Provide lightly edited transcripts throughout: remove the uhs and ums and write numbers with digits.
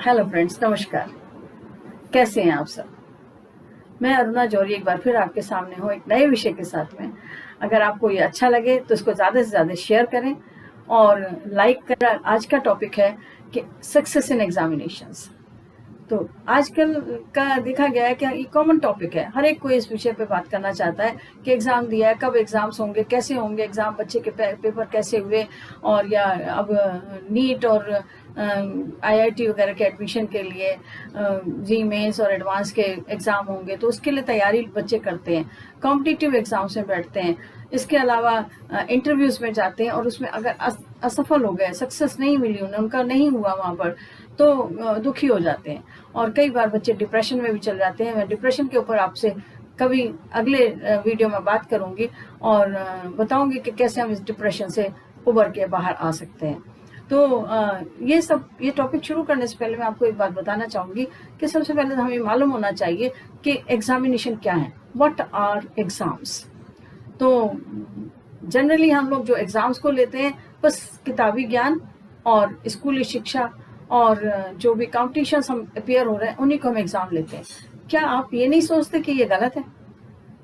Hello friends, नमस्कार। कैसे हैं आप सब? मैं अरुणा जौहरी एक बार फिर आपके सामने हूँ एक नए विषय के साथ में। अगर आपको ये अच्छा लगे तो इसको ज़्यादा से ज़्यादा शेयर करें और लाइक करें। आज का टॉपिक है कि सक्सेस इन एग्जामिनेशंस। तो आजकल का देखा गया है कि ये कॉमन टॉपिक है, हर एक कोई इस विषय पे बात करना चाहता है कि एग्ज़ाम दिया है, कब एग्ज़ाम्स होंगे, कैसे होंगे एग्ज़ाम, बच्चे के पेपर कैसे हुए, और या अब नीट और आईआईटी वगैरह के एडमिशन के लिए जी मेंस और एडवांस के एग्ज़ाम होंगे, तो उसके लिए तैयारी बच्चे करते हैं, कॉम्पिटिटिव एग्ज़ाम्स में बैठते हैं। इसके अलावा इंटरव्यूज़ में जाते हैं और उसमें अगर असफल हो गए, सक्सेस नहीं मिली उन्हें, उनका नहीं हुआ वहाँ पर, तो दुखी हो जाते हैं और कई बार बच्चे डिप्रेशन में भी चल जाते हैं। मैं डिप्रेशन के ऊपर आपसे कभी अगले वीडियो में बात करूंगी और बताऊंगी कि कैसे हम इस डिप्रेशन से उबर के बाहर आ सकते हैं। तो ये टॉपिक शुरू करने से पहले मैं आपको एक बात बताना चाहूंगी कि सबसे पहले तो हमें मालूम होना चाहिए कि एग्जामिनेशन क्या है, व्हाट आर एग्जाम्स। तो जनरली हम लोग जो एग्जाम्स को लेते हैं, बस किताबी ज्ञान और स्कूली शिक्षा और जो भी कॉम्पिटिशन्स हम अपेयर हो रहे हैं उन्हीं को हम एग्जाम लेते हैं। क्या आप ये नहीं सोचते कि ये गलत है?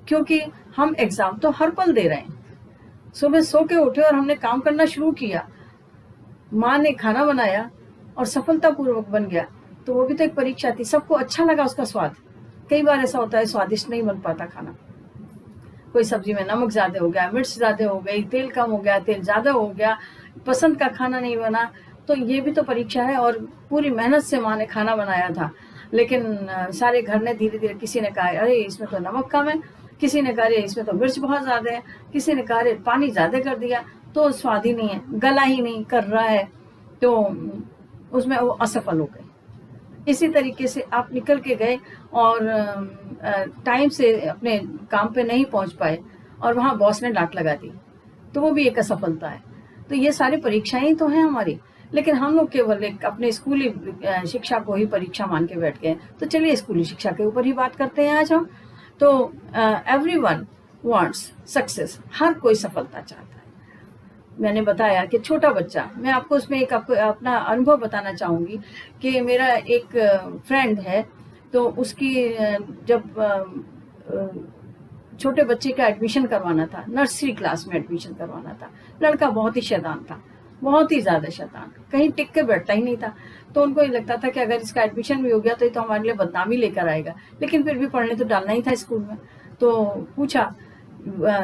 क्योंकि हम एग्जाम तो हर पल दे रहे हैं। सुबह सो के उठे और हमने काम करना शुरू किया, माँ ने खाना बनाया और सफलतापूर्वक बन गया, तो वो भी तो एक परीक्षा थी। सबको अच्छा लगा उसका स्वाद। कई बार ऐसा होता है स्वादिष्ट नहीं बन पाता खाना, कोई सब्जी में नमक ज्यादा हो गया, मिर्च ज्यादा हो गई, तेल कम हो गया, तेल ज्यादा हो गया, पसंद का खाना नहीं बना। तो ये भी तो परीक्षा है और पूरी मेहनत से माँ ने खाना बनाया था, लेकिन सारे घर ने धीरे धीरे, किसी ने कहा अरे इसमें तो नमक कम है, किसी ने कहा अरे इसमें तो मिर्च बहुत ज्यादा है, किसी ने कहा अरे पानी ज्यादा कर दिया, तो स्वाद ही नहीं है, गला ही नहीं कर रहा है, तो उसमें वो असफल हो गए। इसी तरीके से आप निकल के गए और टाइम से अपने काम पे नहीं पहुंच पाए और वहां बॉस ने डांट लगा दी, तो वो भी एक असफलता है। तो ये सारी परीक्षाएं तो हैं हमारी, लेकिन हम लोग केवल एक अपने स्कूली शिक्षा को ही परीक्षा मान के बैठ गए। तो चलिए स्कूली शिक्षा के ऊपर ही बात करते हैं आज हम। तो एवरीवन वांट्स सक्सेस, हर कोई सफलता चाहता है। मैंने बताया कि छोटा बच्चा, मैं आपको उसमें एक आपको अपना अनुभव बताना चाहूंगी कि मेरा एक फ्रेंड है, तो उसकी जब छोटे बच्चे का एडमिशन करवाना था, नर्सरी क्लास में एडमिशन करवाना था। लड़का बहुत ही शैतान था, बहुत ही ज्यादा शैतान, कहीं टिक के बैठता ही नहीं था। तो उनको ये लगता था कि अगर इसका एडमिशन भी हो गया तो ये तो हमारे लिए बदनामी लेकर आएगा, लेकिन फिर भी पढ़ने तो डालना ही था स्कूल में। तो पूछा,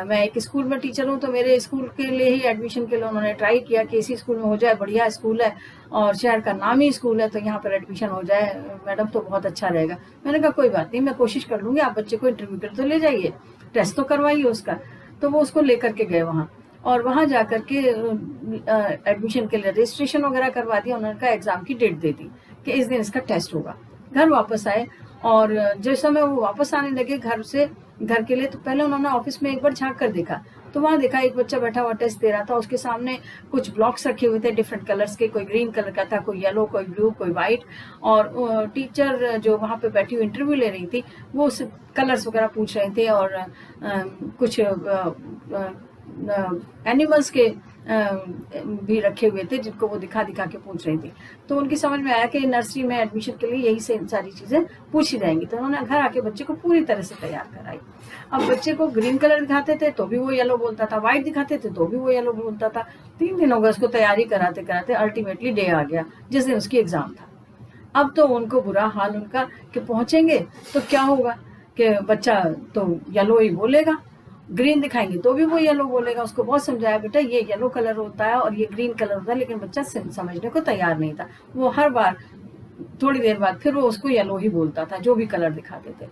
मैं एक स्कूल में टीचर हूँ, तो मेरे स्कूल के लिए ही एडमिशन के लिए उन्होंने ट्राई किया कि इसी स्कूल में हो जाए, बढ़िया स्कूल है और शहर का नामी स्कूल है, तो यहाँ पर एडमिशन हो जाए मैडम तो बहुत अच्छा रहेगा। मैंने कहा कोई बात नहीं, मैं कोशिश कर लूंगी, आप बच्चे को इंटरव्यू कर तो ले जाइए, टेस्ट तो करवाइए उसका। तो वो उसको लेकर के गए वहाँ, और वहाँ जाकर के एडमिशन के लिए रजिस्ट्रेशन वगैरह करवा दिया। उन्होंने कहा एग्जाम की डेट दे दी कि इस दिन इसका टेस्ट होगा। घर वापस आए और जिस समय वो वापस आने लगे घर के लिए, तो पहले उन्होंने ऑफिस में एक बार झांक कर देखा, तो वहां देखा एक बच्चा बैठा हुआ टेस्ट दे रहा था। उसके सामने कुछ ब्लॉक्स रखे हुए थे डिफरेंट कलर्स के, कोई ग्रीन कलर का था, कोई येलो, कोई ब्लू, कोई व्हाइट। और टीचर जो वहां पे बैठी हुई इंटरव्यू ले रही थी, वो कलर्स वगैरह पूछ रहे थे और कुछ एनिमल्स के भी रखे हुए थे जिनको वो दिखा दिखा के पूछ रही थी। तो उनकी समझ में आया कि नर्सरी में एडमिशन के लिए यही से सारी चीजें पूछी जाएंगी। तो उन्होंने घर आके बच्चे को पूरी तरह से तैयार कराई। अब बच्चे को ग्रीन कलर दिखाते थे तो भी वो येलो बोलता था, व्हाइट दिखाते थे तो भी वो येलो बोलता था। 3 दिन हो गए उसको तैयारी कराते कराते, अल्टीमेटली डे आ गया जिस दिन उसकी एग्जाम था। अब तो उनको बुरा हाल उनका कि पहुंचेंगे तो क्या होगा कि बच्चा तो येलो ही बोलेगा, ग्रीन दिखाएंगे तो भी वो येलो बोलेगा। उसको बहुत समझाया बेटा ये येलो कलर होता है और ये ग्रीन कलर होता है, लेकिन बच्चा समझने को तैयार नहीं था। वो हर बार थोड़ी देर बाद फिर वो उसको येलो ही बोलता था जो भी कलर दिखाते थे।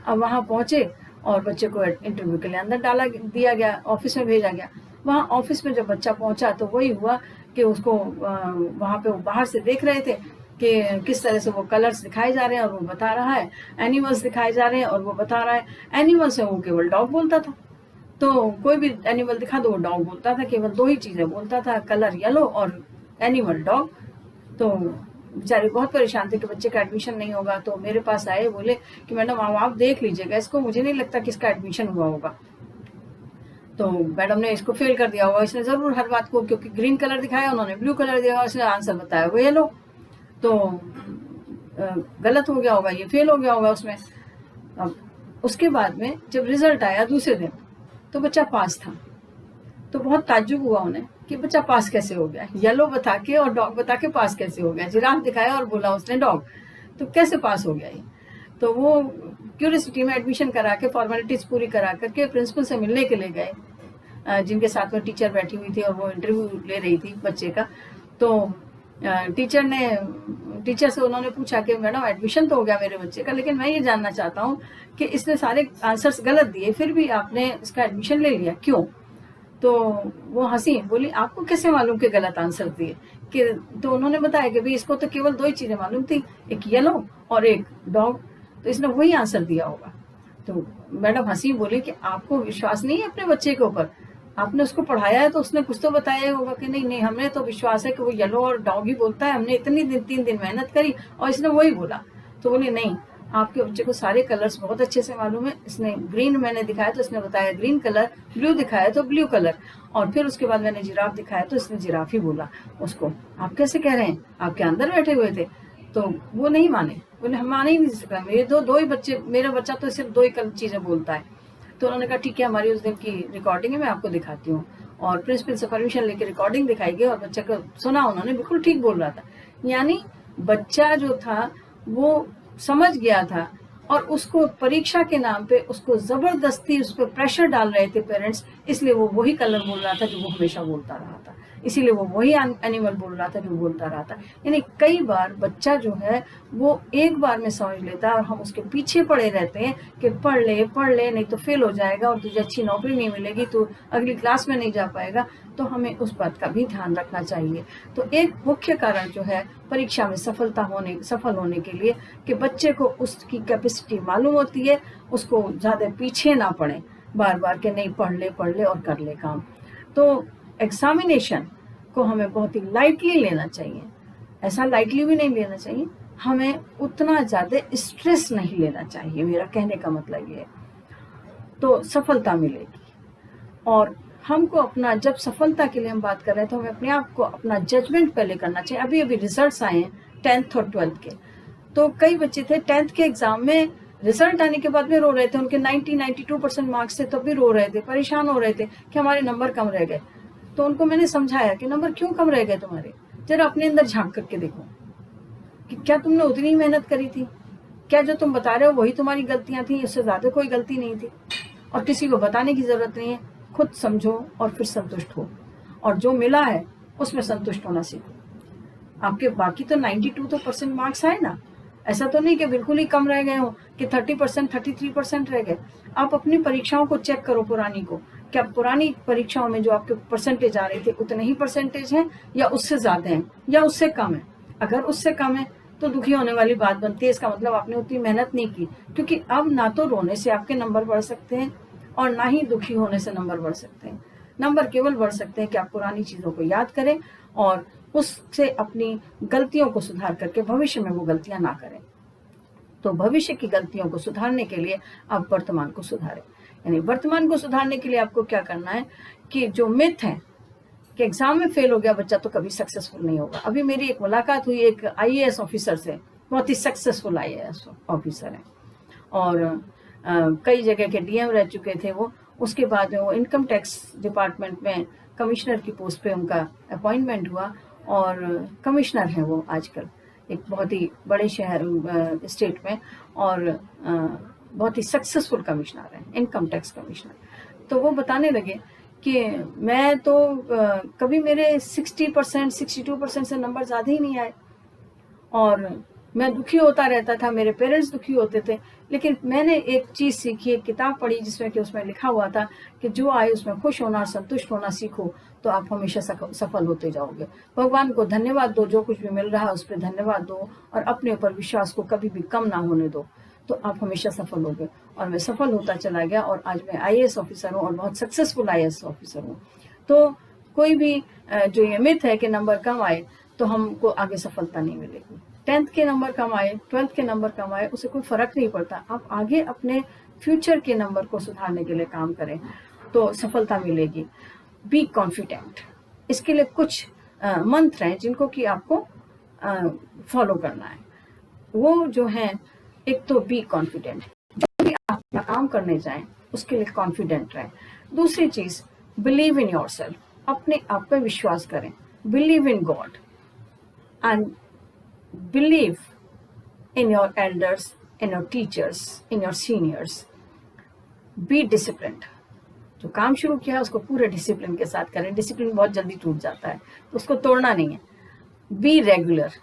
अब वहां पहुंचे और बच्चे को इंटरव्यू के लिए अंदर डाला दिया गया, ऑफिस में भेजा गया। वहां ऑफिस में जब बच्चा पहुंचा तो वही हुआ कि उसको वहां पे बाहर से देख रहे थे कि किस तरह से वो कलर्स दिखाए जा रहे हैं और वो बता रहा है, एनिमल्स दिखाए जा रहे हैं और वो बता रहा है। एनिमल्स है वो केवल डॉग बोलता था, तो कोई भी एनिमल दिखा दो वो डॉग बोलता था, केवल 2 ही चीजें बोलता था, कलर येलो और एनिमल डॉग। तो बेचारे बहुत परेशान थे कि बच्चे का एडमिशन नहीं होगा। तो मेरे पास आए, बोले कि मैडम आप देख लीजिएगा इसको, मुझे नहीं लगता कि इसका एडमिशन हुआ होगा। तो मैडम ने इसको फेल कर दिया होगा, इसने जरूर हर बात को, क्योंकि ग्रीन कलर दिखाया, उन्होंने ब्लू कलर दिया, इसने आंसर बताया वो येलो। तो गलत हो गया होगा, ये फेल हो गया होगा उसमें। अब उसके बाद में जब रिजल्ट आया दूसरे दिन तो बच्चा पास था, तो बहुत ताज्जुब हुआ उन्हें कि बच्चा पास कैसे हो गया, येलो बता के और डॉग बता के पास कैसे हो गया, जिराफ दिखाया और बोला उसने डॉग, तो कैसे पास हो गया ये। तो वो क्यूरियोसिटी में एडमिशन करा के फॉर्मेलिटीज पूरी करा करके प्रिंसिपल से मिलने के लिए गए, जिनके साथ में टीचर बैठी हुई थी और वो इंटरव्यू ले रही थी बच्चे का। तो टीचर से उन्होंने पूछा कि मैडम एडमिशन तो हो गया मेरे बच्चे का, लेकिन मैं ये जानना चाहता हूँ कि इसने सारे आंसर्स गलत दिए फिर भी आपने इसका एडमिशन ले लिया, क्यों। तो वो हंसी, बोली आपको कैसे मालूम कि गलत आंसर दिए कि। तो उन्होंने बताया कि भाई इसको तो केवल 2 ही चीजें मालूम थी, एक येलो और एक डॉग, तो इसने वही आंसर दिया होगा। तो मैडम हंसी, बोली कि आपको विश्वास नहीं है अपने बच्चे के ऊपर, आपने उसको पढ़ाया है तो उसने कुछ तो बताया होगा। कि नहीं नहीं, हमें तो विश्वास है कि वो येलो और डॉग ही बोलता है, हमने इतनी दिन 3 दिन मेहनत करी और इसने वही बोला। तो बोली नहीं, आपके बच्चे को सारे कलर्स बहुत अच्छे से मालूम है, इसने ग्रीन मैंने दिखाया तो इसने बताया ग्रीन कलर, ब्लू दिखाया तो ब्लू कलर, और फिर उसके बाद मैंने जिराफ दिखाया तो इसने जिराफ ही बोला उसको। आप कैसे कह रहे हैं, आपके अंदर बैठे हुए थे। तो वो नहीं माने, बोले हम माने ही नहीं सकता, मेरे दो ही बच्चे, मेरा बच्चा तो सिर्फ 2 ही चीजें बोलता है। तो उन्होंने कहा ठीक है, हमारी उस दिन की रिकॉर्डिंग है, मैं आपको दिखाती हूँ। और प्रिंसिपल से परमिशन लेकर रिकॉर्डिंग दिखाई गई और बच्चा को सुना, उन्होंने बिल्कुल ठीक बोल रहा था। यानी बच्चा जो था वो समझ गया था, और उसको परीक्षा के नाम पे उसको जबरदस्ती उस पर प्रेशर डाल रहे थे पेरेंट्स, इसलिए वो वही कलर बोल रहा था जो वो हमेशा बोलता रहा था, इसीलिए वो वही एनिमल बोल रहा था जो बोलता रहा था। यानी कई बार बच्चा जो है वो एक बार में समझ लेता है और हम उसके पीछे पड़े रहते हैं कि पढ़ ले नहीं तो फेल हो जाएगा और तुझे अच्छी नौकरी नहीं मिलेगी, तो अगली क्लास में नहीं जा पाएगा। तो हमें उस बात का भी ध्यान रखना चाहिए। तो एक मुख्य कारण जो है परीक्षा में सफल होने के लिए कि बच्चे को उसकी कैपेसिटी मालूम होती है, उसको ज्यादा पीछे ना पड़े बार बार के नहीं पढ़ ले और कर ले काम। तो एग्जामिनेशन को हमें बहुत ही लाइटली लेना चाहिए, ऐसा लाइटली भी नहीं लेना चाहिए, हमें उतना ज्यादा स्ट्रेस नहीं लेना चाहिए, मेरा कहने का मतलब ये है। तो सफलता मिलेगी। और हमको अपना, जब सफलता के लिए हम बात कर रहे हैं तो हमें अपने आप को अपना जजमेंट पहले करना चाहिए। अभी अभी रिजल्ट्स आए हैं 10th और 12th के, तो कई बच्चे थे 10th के एग्जाम में रिजल्ट आने के बाद में रो रहे थे, उनके 92% मार्क्स थे, तो भी रो रहे थे, परेशान हो रहे थे कि हमारे नंबर कम रह गए। तो उनको मैंने समझाया कि नंबर क्यों कम रह गए तुम्हारे, जरा अपने अंदर झांक करके देखो कि क्या तुमने उतनी मेहनत करी थी, क्या जो तुम बता रहे हो वही तुम्हारी गलतियां थी, इससे ज्यादा कोई गलती नहीं थी। और किसी को बताने की जरूरत नहीं है, खुद समझो और फिर संतुष्ट हो, और जो मिला है उसमें संतुष्ट होना सीखो। आपके बाकी तो 92% मार्क्स आए ना, ऐसा तो नहीं कि बिल्कुल ही कम रह गए हो कि 30% 33% रह गए। आप अपनी परीक्षाओं को चेक करो पुरानी को, क्या पुरानी परीक्षाओं में जो आपके परसेंटेज आ रहे थे उतने ही परसेंटेज हैं या उससे ज्यादा हैं या उससे कम है। अगर उससे कम है तो दुखी होने वाली बात बनती है, इसका मतलब आपने उतनी मेहनत नहीं की। क्योंकि अब ना तो रोने से आपके नंबर बढ़ सकते हैं और ना ही दुखी होने से नंबर बढ़ सकते हैं। नंबर केवल बढ़ सकते हैं कि आप पुरानी चीजों को याद करें और उससे अपनी गलतियों को सुधार करके भविष्य में वो गलतियां ना करें। तो भविष्य की गलतियों को सुधारने के लिए आप वर्तमान को सुधारें। यानी वर्तमान को सुधारने के लिए आपको क्या करना है कि जो मिथ है कि एग्जाम में फेल हो गया बच्चा तो कभी सक्सेसफुल नहीं होगा। अभी मेरी एक मुलाकात हुई एक IAS ऑफिसर से, बहुत ही सक्सेसफुल IAS ऑफिसर है और कई जगह के DM रह चुके थे वो। उसके बाद में वो इनकम टैक्स डिपार्टमेंट में कमिश्नर की पोस्ट पे उनका अपॉइंटमेंट हुआ और कमिश्नर है वो आजकल एक बहुत ही बड़े शहर स्टेट में, और बहुत ही सक्सेसफुल कमिश्नर है, इनकम टैक्स कमिश्नर। तो वो बताने लगे कि मैं तो कभी मेरे 60% 62% से नंबर ज़्यादा ही नहीं आए और मैं दुखी होता रहता था, मेरे पेरेंट्स दुखी होते थे। लेकिन मैंने एक चीज़ सीखी, एक किताब पढ़ी जिसमें कि उसमें लिखा हुआ था कि जो आए उसमें खुश होना और संतुष्ट होना सीखो तो आप हमेशा सफल होते जाओगे। भगवान को धन्यवाद दो, जो कुछ भी मिल रहा है उस पर धन्यवाद दो और अपने ऊपर विश्वास को कभी भी कम ना होने दो, तो आप हमेशा सफल होगे। और मैं सफल होता चला गया और आज मैं IAS ऑफिसर हूँ और बहुत सक्सेसफुल IAS ऑफिसर हूँ। तो कोई भी जो ये मिथ है कि नंबर कम आए तो हमको आगे सफलता नहीं मिलेगी। 10th के नंबर कम आए, 12th के नंबर कम आए, उससे कोई फर्क नहीं पड़ता। आप आगे अपने फ्यूचर के नंबर को सुधारने के लिए काम करें तो सफलता मिलेगी। बी कॉन्फिडेंट, इसके लिए कुछ मंत्र हैं जिनको कि आपको फॉलो करना है। वो जो है, एक तो बी कॉन्फिडेंट, जो भी आप अपना काम करने जाएं उसके लिए कॉन्फिडेंट रहें। दूसरी चीज, बिलीव इन योरसेल्फ, अपने आप पे विश्वास करें, believe in God and believe in your elders, in your teachers, in your seniors. Be disciplined. जो काम शुरू किया है उसको पूरे डिसिप्लिन के साथ करें। डिसिप्लिन बहुत जल्दी टूट जाता है तो उसको तोड़ना नहीं है। Be regular.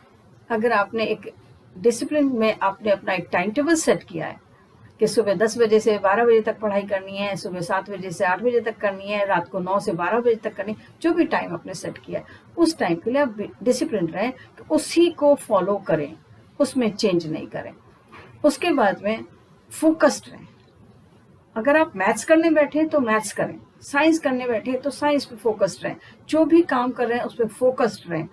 अगर आपने एक डिसिप्लिन में आपने अपना एक टाइम टेबल सेट किया है कि सुबह 10 बजे से 12 बजे तक पढ़ाई करनी है, सुबह 7 बजे से 8 बजे तक करनी है, रात को 9 से 12 बजे तक करनी है, जो भी टाइम आपने सेट किया है उस टाइम के लिए आप डिसिप्लिन रहें, तो उसी को फॉलो करें, उसमें चेंज नहीं करें। उसके बाद में फोकस्ड रहें। अगर आप मैथ्स करने बैठे तो मैथ्स करें, साइंस करने बैठे तो साइंस पे फोकस्ड रहें, जो भी काम कर रहे हैं उस पर फोकस्ड रहें।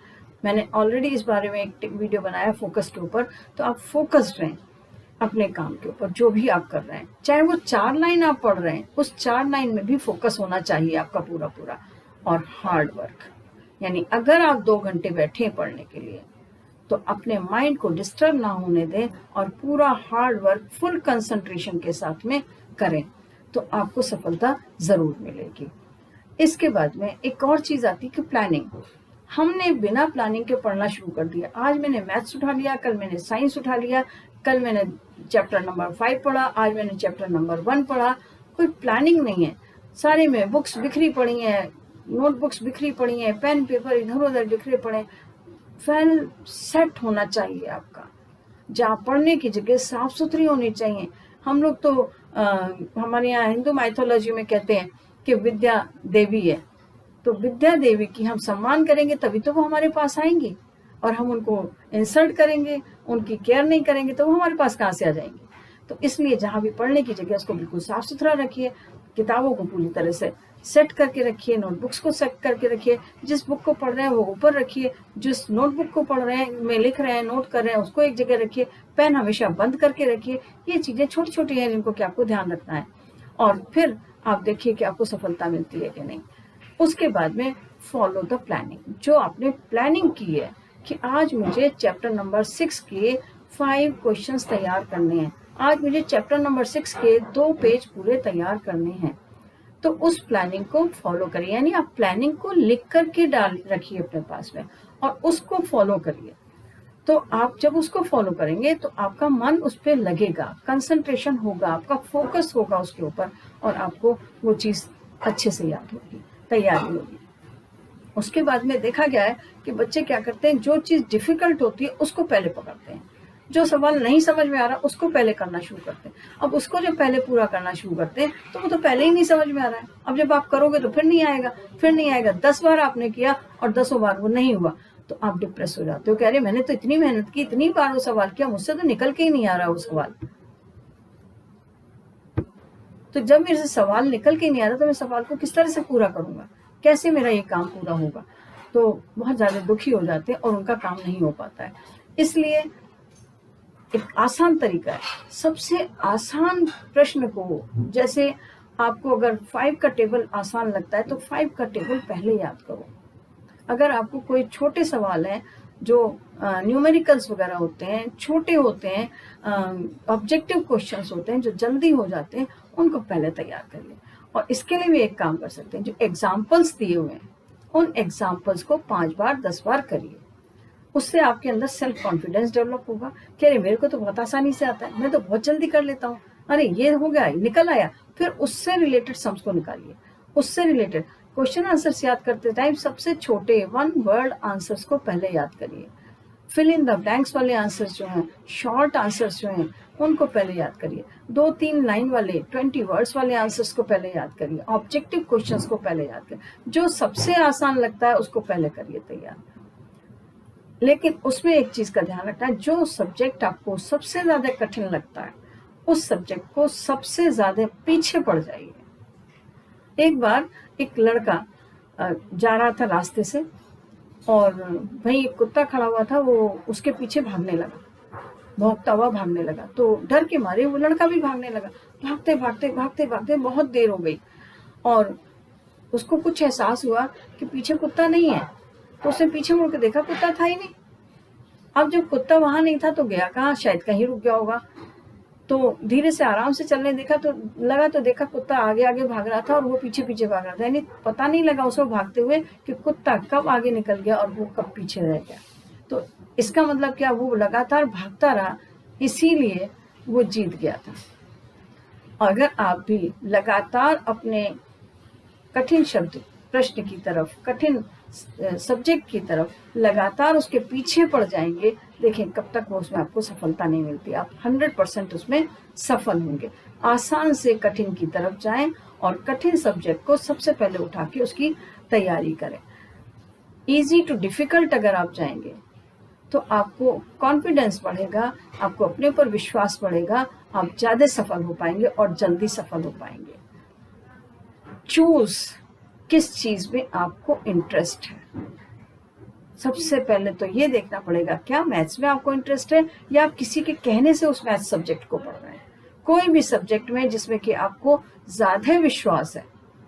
मैंने ऑलरेडी इस बारे में एक वीडियो बनाया फोकस के ऊपर, तो आप फोकस्ड रहें अपने काम के ऊपर, जो भी आप कर रहे हैं। चाहे वो 4 लाइन आप पढ़ रहे हैं, उस 4 लाइन में भी फोकस होना चाहिए आपका पूरा पूरा। और हार्ड वर्क, यानी अगर आप 2 घंटे बैठे हैं पढ़ने के लिए तो अपने माइंड को डिस्टर्ब ना होने दें और पूरा हार्ड वर्क फुल कंसंट्रेशन के साथ में करें, तो आपको सफलता जरूर मिलेगी। इसके बाद में एक और चीज आती है कि प्लानिंग। हमने बिना प्लानिंग के पढ़ना शुरू कर दिया। आज मैंने मैथ्स उठा लिया, कल मैंने साइंस उठा लिया, कल मैंने चैप्टर नंबर 5 पढ़ा, आज मैंने चैप्टर नंबर 1 पढ़ा। कोई प्लानिंग नहीं है। सारे में बुक्स बिखरी पड़ी हैं, नोटबुक्स बिखरी पड़ी हैं, पेन पेपर इधर उधर बिखरे पड़े। वेल सेट होना चाहिए आपका। जहाँ पढ़ने की जगह साफ सुथरी होनी चाहिए। हम लोग तो हमारे यहाँ हिंदू माइथोलॉजी में कहते हैं कि विद्या देवी है, तो विद्या देवी की हम सम्मान करेंगे तभी तो वो हमारे पास आएंगी, और हम उनको इंसल्ट करेंगे, उनकी केयर नहीं करेंगे तो वो हमारे पास कहाँ से आ जाएंगे। तो इसलिए जहाँ भी पढ़ने की जगह उसको बिल्कुल साफ सुथरा रखिए, किताबों को पूरी तरह से सेट करके रखिए, नोटबुक्स को सेट करके रखिए। जिस बुक को पढ़ रहे हैं वो ऊपर रखिए, जिस नोटबुक को पढ़ रहे हैं में लिख रहे हैं, नोट कर रहे हैं, उसको एक जगह रखिए। पेन हमेशा बंद करके रखिए। ये चीजें छोटी छोटी हैं जिनको कि आपको ध्यान रखना है, और फिर आप देखिए कि आपको सफलता मिलती है कि नहीं। उसके बाद में फॉलो द प्लानिंग। जो आपने प्लानिंग की है कि आज मुझे चैप्टर नंबर 6 के 5 क्वेश्चंस तैयार करने हैं, आज मुझे चैप्टर नंबर 6 के 2 पेज पूरे तैयार करने हैं, तो उस प्लानिंग को फॉलो करिए। यानी आप प्लानिंग को लिख करके डाल रखिए अपने पास में और उसको फॉलो करिए। तो आप जब उसको फॉलो करेंगे तो आपका मन उस पर लगेगा, कंसंट्रेशन होगा, आपका फोकस होगा उसके ऊपर, और आपको वो चीज अच्छे से याद होगी, तैयारी होगी। उसके बाद में देखा गया है कि बच्चे क्या करते हैं, जो चीज डिफिकल्ट होती है उसको पहले पकड़ते हैं, जो सवाल नहीं समझ में आ रहा उसको पहले करना शुरू करते हैं। अब उसको जब पहले पूरा करना शुरू करते हैं तो वो तो पहले ही नहीं समझ में आ रहा है। अब जब आप करोगे तो फिर नहीं आएगा, फिर नहीं आएगा। 10 बार आपने किया और 10 बार वो नहीं हुआ तो आप डिप्रेस हो जाते हो, कह रहे मैंने तो इतनी मेहनत की, इतनी बार वो सवाल किया, मुझसे तो निकल के ही नहीं आ रहा वो सवाल। तो जब मेरे से सवाल निकल के नहीं आ रहा तो मैं सवाल को किस तरह से पूरा करूंगा, कैसे मेरा ये काम पूरा होगा। तो बहुत ज्यादा दुखी हो जाते हैं और उनका काम नहीं हो पाता है। इसलिए एक आसान तरीका है, सबसे आसान प्रश्न को, जैसे आपको अगर 5 का टेबल आसान लगता है तो 5 का टेबल पहले याद करो। अगर आपको कोई छोटे सवाल है जो न्यूमेरिकल्स वगैरह होते हैं, छोटे होते हैं, ऑब्जेक्टिव क्वेश्चंस होते हैं जो जल्दी हो जाते हैं, उनको पहले तैयार करिए। और इसके लिए भी एक काम कर सकते हैं, जो एग्जाम्पल्स दिए हुए हैं उन एग्जाम्पल्स को 5 बार 10 बार करिए। उससे आपके अंदर सेल्फ कॉन्फिडेंस डेवलप होगा कि अरे मेरे को तो बहुत आसानी से आता है, मैं तो बहुत जल्दी कर लेता हूँ, अरे ये हो गया, निकल आया। फिर उससे रिलेटेड सम्स को निकालिए, उससे रिलेटेड क्वेश्चन आंसर्स याद करते टाइम सबसे छोटे 1 वर्ड आंसर्स को पहले याद करिए। फिल इन द ब्लैंक्स वाले आंसर्स जो हैं, शॉर्ट आंसर्स जो हैं, उनको पहले याद करिए। 2-3 लाइन वाले 20 वर्ड्स वाले आंसर्स को पहले याद करिए। ऑब्जेक्टिव क्वेश्चंस को पहले याद करिए। जो सबसे आसान लगता है उसको पहले करिए तैयार। लेकिन उसमें एक चीज का ध्यान रखना है, जो सब्जेक्ट आपको सबसे ज्यादा कठिन लगता है उस सब्जेक्ट को सबसे ज्यादा पीछे पड़ जाइए। एक बार एक लड़का जा रहा था रास्ते से और वहीं एक कुत्ता खड़ा हुआ था, वो उसके पीछे भागने लगा, भौंकता हुआ भागने लगा। तो डर के मारे वो लड़का भी भागने लगा। भागते भागते भागते भागते बहुत देर हो गई और उसको कुछ एहसास हुआ कि पीछे कुत्ता नहीं है। तो उसने पीछे मुड़ के देखा, कुत्ता था ही नहीं। अब जब कुत्ता वहां नहीं था तो गया कहाँ, शायद कहीं रुक गया होगा। तो धीरे से आराम से चलने देखा तो लगा, तो देखा कुत्ता आगे आगे भाग रहा था और वो पीछे पीछे भाग रहा था। यानी पता नहीं लगा उसको भागते हुए कि कुत्ता कब आगे निकल गया और वो कब पीछे रह गया। तो इसका मतलब क्या, वो लगातार भागता रहा, इसीलिए वो जीत गया था। अगर आप भी लगातार अपने कठिन शब्द प्रश्न की तरफ, कठिन सब्जेक्ट की तरफ लगातार उसके पीछे पड़ जाएंगे, देखें कब तक वो उसमें आपको सफलता नहीं मिलती। आप 100% उसमें सफल होंगे। आसान से कठिन की तरफ जाएं और कठिन सब्जेक्ट को सबसे पहले उठा के उसकी तैयारी करें। इजी टू डिफिकल्ट अगर आप जाएंगे तो आपको कॉन्फिडेंस बढ़ेगा, आपको अपने ऊपर विश्वास बढ़ेगा, आप ज्यादा सफल हो पाएंगे और जल्दी सफल हो पाएंगे। चूज किस चीज में आपको इंटरेस्ट है। सबसे पहले तो ये देखना पड़ेगा, क्या मैथ्स में आपको इंटरेस्ट है या आप किसी के कहने से उस मैथ्स सब्जेक्ट को पढ़ रहे हैं। कोई भी सब्जेक्ट में जिसमें कि आपको ज्यादा विश्वास है,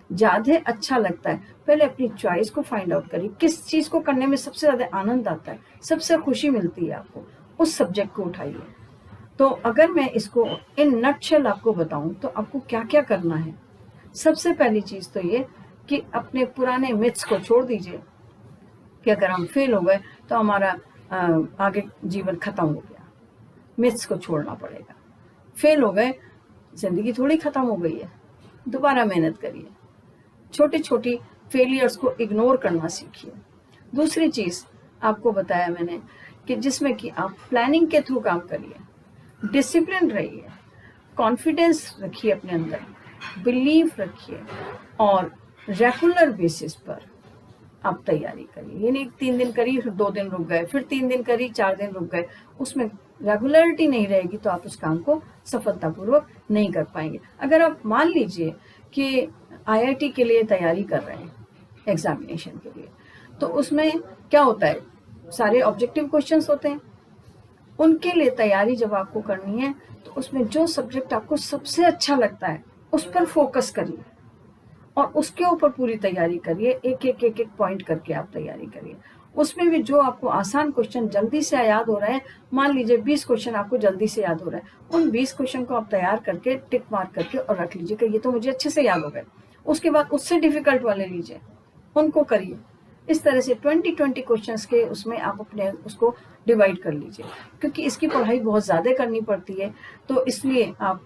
ज्यादा अच्छा लगता है, पहले अपनी चॉइस को फाइंड आउट करिए। किस चीज को करने में सबसे ज्यादा आनंद आता है, सबसे खुशी मिलती है आपको, उस सब्जेक्ट को उठाइए। तो अगर मैं इसको इन नटशेल आपको बताऊं तो आपको क्या क्या करना है। सबसे पहली चीज तो ये कि अपने पुराने मिथ्स को छोड़ दीजिए कि अगर हम फेल हो गए तो हमारा आगे जीवन खत्म हो गया। मिथ्स को छोड़ना पड़ेगा। फेल हो गए, जिंदगी थोड़ी खत्म हो गई है, दोबारा मेहनत करिए। छोटी छोटी फेलियर्स को इग्नोर करना सीखिए। दूसरी चीज आपको बताया मैंने कि जिसमें कि आप प्लानिंग के थ्रू काम करिए, डिसिप्लिन रहिए, कॉन्फिडेंस रखिए अपने अंदर, बिलीफ रखिए और रेगुलर बेसिस पर आप तैयारी करिए। ये नहीं 3 दिन करी फिर 2 दिन रुक गए, फिर 3 दिन करी 4 दिन रुक गए, उसमें रेगुलरिटी नहीं रहेगी तो आप उस काम को सफलतापूर्वक नहीं कर पाएंगे। अगर आप मान लीजिए कि आईआईटी के लिए तैयारी कर रहे हैं, एग्जामिनेशन के लिए, तो उसमें क्या होता है, सारे ऑब्जेक्टिव क्वेश्चंस होते हैं। उनके लिए तैयारी जब आपको करनी है तो उसमें जो सब्जेक्ट आपको सबसे अच्छा लगता है उस पर फोकस करिए और उसके ऊपर पूरी तैयारी करिए। एक एक एक एक पॉइंट करके आप तैयारी करिए। उसमें भी जो आपको आसान क्वेश्चन जल्दी से याद हो रहे हैं, मान लीजिए 20 क्वेश्चन आपको जल्दी से याद हो रहा है, उन 20 क्वेश्चन को आप तैयार करके टिक मार्क करके और रख लीजिए कि ये तो मुझे अच्छे से याद हो गए। उसके बाद उससे डिफिकल्ट वाले लीजिए, उनको करिए। इस तरह से 20-20 क्वेश्चंस के उसमें आप अपने उसको डिवाइड कर लीजिए, क्योंकि इसकी पढ़ाई बहुत ज़्यादा करनी पड़ती है, तो इसलिए आप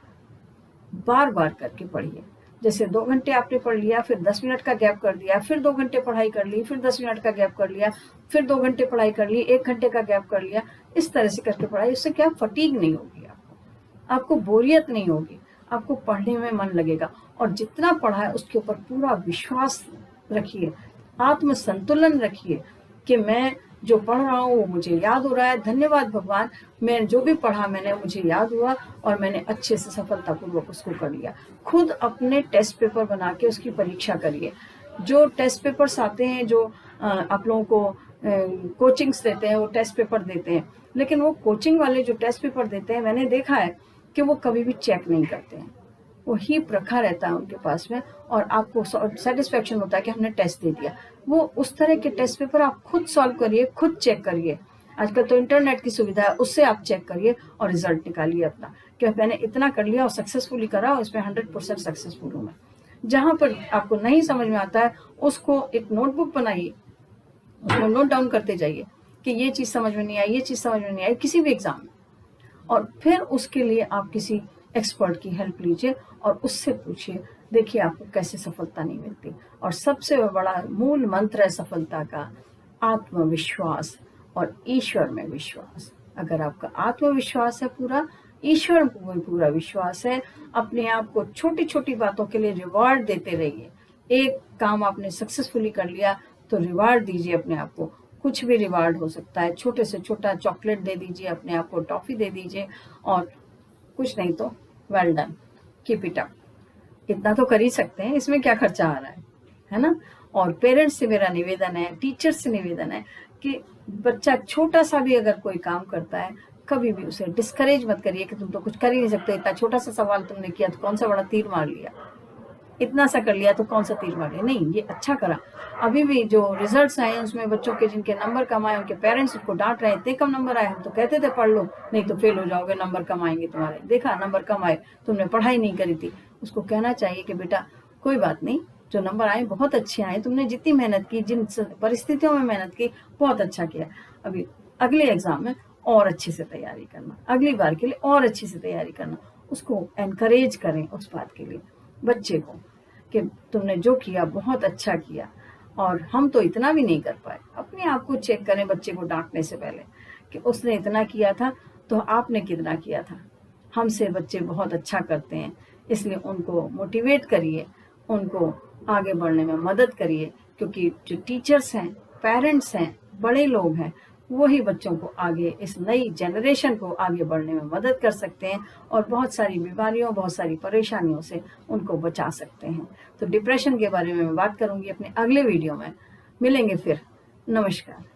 बार बार करके पढ़िए। जैसे 2 घंटे आपने पढ़ लिया, फिर 10 मिनट का गैप कर दिया, फिर 2 घंटे पढ़ाई कर ली, फिर 10 मिनट का गैप कर लिया, फिर 2 घंटे पढ़ाई कर ली, 1 घंटे का गैप कर लिया। इस तरह से करके पढ़ाई, उससे क्या फटीग नहीं होगी, आपको बोरियत नहीं होगी, आपको पढ़ने में मन लगेगा। और जितना पढ़ा है उसके ऊपर पूरा विश्वास रखिए, आत्म संतुलन रखिए कि मैं जो पढ़ रहा हूँ वो मुझे याद हो रहा है। धन्यवाद भगवान, मैं जो भी पढ़ा मैंने, मुझे याद हुआ और मैंने अच्छे से सफलतापूर्वक उसको कर लिया। खुद अपने टेस्ट पेपर बना के उसकी परीक्षा करिए। जो टेस्ट पेपर्स आते हैं, जो आप लोगों को कोचिंग्स देते हैं, वो टेस्ट पेपर देते हैं, लेकिन वो कोचिंग वाले जो टेस्ट पेपर देते हैं, मैंने देखा है कि वो कभी भी चेक नहीं करते हैं। वो हीप रखा रहता है उनके पास में और आपको सेटिस्फेक्शन होता है कि हमने टेस्ट दे दिया। वो उस तरह के टेस्ट पेपर आप खुद सॉल्व करिए, खुद चेक करिए। आजकल तो इंटरनेट की सुविधा है, उससे आप चेक करिए और रिजल्ट निकालिए अपना कि मैंने इतना कर लिया और सक्सेसफुली करा और इसमें 100% सक्सेसफुल हूँ मैं। जहाँ पर आपको नहीं समझ में आता है उसको एक नोटबुक बनाइए, उसमें नोट डाउन करते जाइए कि ये चीज़ समझ में नहीं आई, ये चीज़ समझ में नहीं आई किसी भी एग्जाम में, और फिर उसके लिए आप किसी एक्सपर्ट की हेल्प लीजिए और उससे पूछिए, देखिए आपको कैसे सफलता नहीं मिलती। और सबसे बड़ा मूल मंत्र है सफलता का आत्मविश्वास और ईश्वर में विश्वास। अगर आपका आत्मविश्वास है पूरा, ईश्वर में पूरा विश्वास है, अपने आप को छोटी छोटी बातों के लिए रिवार्ड देते रहिए। एक काम आपने सक्सेसफुली कर लिया तो रिवार्ड दीजिए अपने आप को। कुछ भी रिवार्ड हो सकता है, छोटे से छोटा चॉकलेट दे दीजिए अपने आप को, टॉफी दे दीजिए, और कुछ नहीं तो well done, keep it up. इतना तो कर ही सकते हैं, इसमें क्या खर्चा आ रहा है ना। और पेरेंट्स से मेरा निवेदन है, टीचर्स से निवेदन है कि बच्चा छोटा सा भी अगर कोई काम करता है, कभी भी उसे डिस्करेज मत करिए कि तुम तो कुछ कर ही नहीं सकते, इतना छोटा सा सवाल तुमने किया तो कौन सा बड़ा तीर मार लिया। इतना सा कर लिया तो कौन सा तीर मार लिया, नहीं, ये अच्छा करा। अभी भी जो रिजल्ट्स आए हैं उसमें बच्चों के जिनके नंबर कम आए, उनके पेरेंट्स उनको डांट रहे हैं, इतने कम नंबर आए, हम तो कहते थे पढ़ लो, नहीं तो फेल हो जाओगे, नंबर कम आएंगे तुम्हारे, देखा नंबर कम आए, तुमने पढ़ाई नहीं करी थी। उसको कहना चाहिए कि बेटा कोई बात नहीं, जो नंबर आए बहुत अच्छे आए, तुमने जितनी मेहनत की, जिन परिस्थितियों में मेहनत की, बहुत अच्छा किया। अभी अगले एग्जाम में और अच्छे से तैयारी करना, अगली बार के लिए और अच्छे से तैयारी करना। उसको एनकरेज करें उस बात के लिए बच्चे को कि तुमने जो किया बहुत अच्छा किया, और हम तो इतना भी नहीं कर पाए। अपने आप को चेक करें बच्चे को डांटने से पहले कि उसने इतना किया था तो आपने कितना किया था। हमसे बच्चे बहुत अच्छा करते हैं, इसलिए उनको मोटिवेट करिए, उनको आगे बढ़ने में मदद करिए, क्योंकि जो टीचर्स हैं, पेरेंट्स हैं, बड़े लोग हैं, वही बच्चों को आगे, इस नई जनरेशन को आगे बढ़ने में मदद कर सकते हैं और बहुत सारी बीमारियों, बहुत सारी परेशानियों से उनको बचा सकते हैं। तो डिप्रेशन के बारे में मैं बात करूंगी अपने अगले वीडियो में। मिलेंगे फिर। नमस्कार।